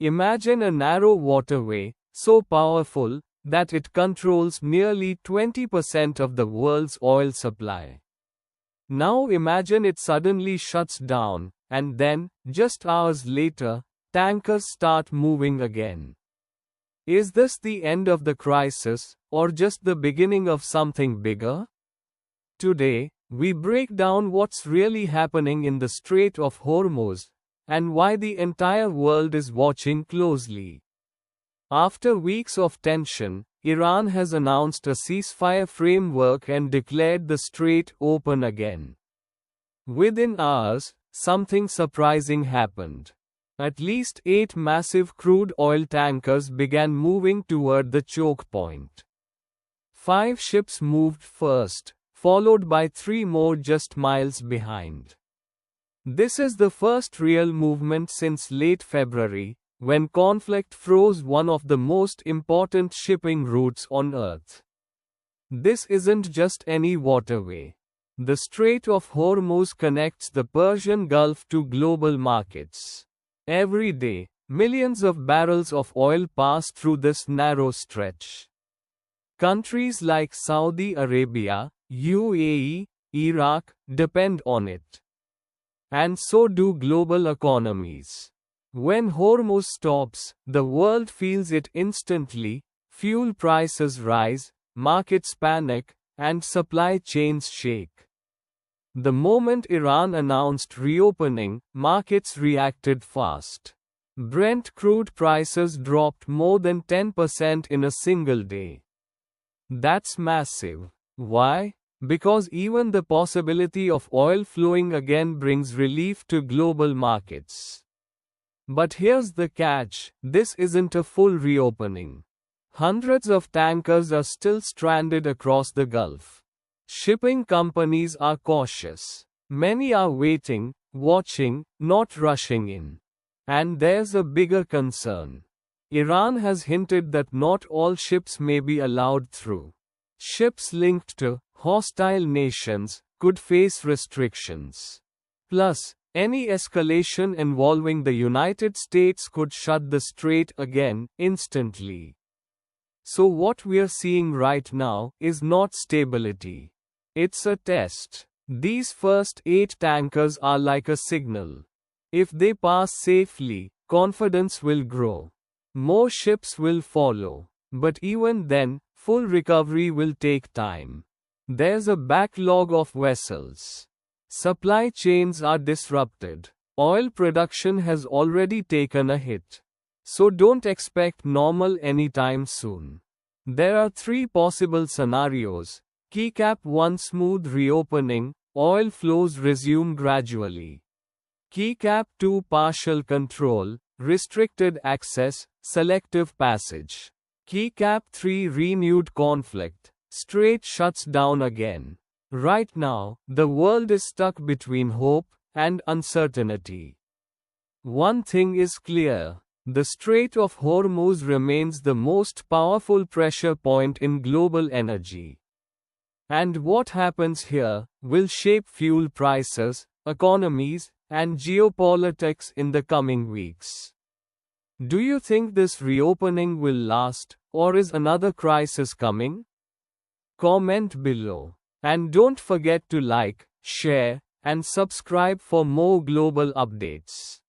Imagine a narrow waterway, so powerful that it controls nearly 20% of the world's oil supply. Now imagine it suddenly shuts down, and then, just hours later, tankers start moving again. Is this the end of the crisis, or just the beginning of something bigger? Today, we break down what's really happening in the Strait of Hormuz, and why the entire world is watching closely. After weeks of tension, Iran has announced a ceasefire framework and declared the strait open again. Within hours, something surprising happened. At least 8 massive crude oil tankers began moving toward the choke point. 5 ships moved first, followed by 3 more just miles behind. This is the first real movement since late February, when conflict froze one of the most important shipping routes on Earth. This isn't just any waterway. The Strait of Hormuz connects the Persian Gulf to global markets. Every day, millions of barrels of oil pass through this narrow stretch. Countries like Saudi Arabia, UAE, Iraq depend on it. And so do global economies. When Hormuz stops, the world feels it instantly. Fuel prices rise, markets panic, and supply chains shake. The moment Iran announced reopening, markets reacted fast. Brent crude prices dropped more than 10% in a single day. That's massive. Why? Because even the possibility of oil flowing again brings relief to global markets. But here's the catch, this isn't a full reopening. Hundreds of tankers are still stranded across the Gulf. Shipping companies are cautious. Many are waiting, watching, not rushing in. And there's a bigger concern. Iran has hinted that not all ships may be allowed through. Ships linked to hostile nations could face restrictions. Plus, any escalation involving the United States could shut the strait again, instantly. So what we're seeing right now is not stability. It's a test. These first 8 tankers are like a signal. If they pass safely, confidence will grow. More ships will follow. But even then, full recovery will take time. There's a backlog of vessels. Supply chains are disrupted. Oil production has already taken a hit. So don't expect normal anytime soon. There are 3 possible scenarios. Key Cap 1 smooth reopening, oil flows resume gradually. Key Cap 2 partial control, restricted access, selective passage. Key Cap 3 renewed conflict, strait shuts down again. Right now, the world is stuck between hope and uncertainty. One thing is clear. The Strait of Hormuz remains the most powerful pressure point in global energy. And what happens here will shape fuel prices, economies, and geopolitics in the coming weeks. Do you think this reopening will last, or is another crisis coming? Comment below. And don't forget to like, share, and subscribe for more global updates.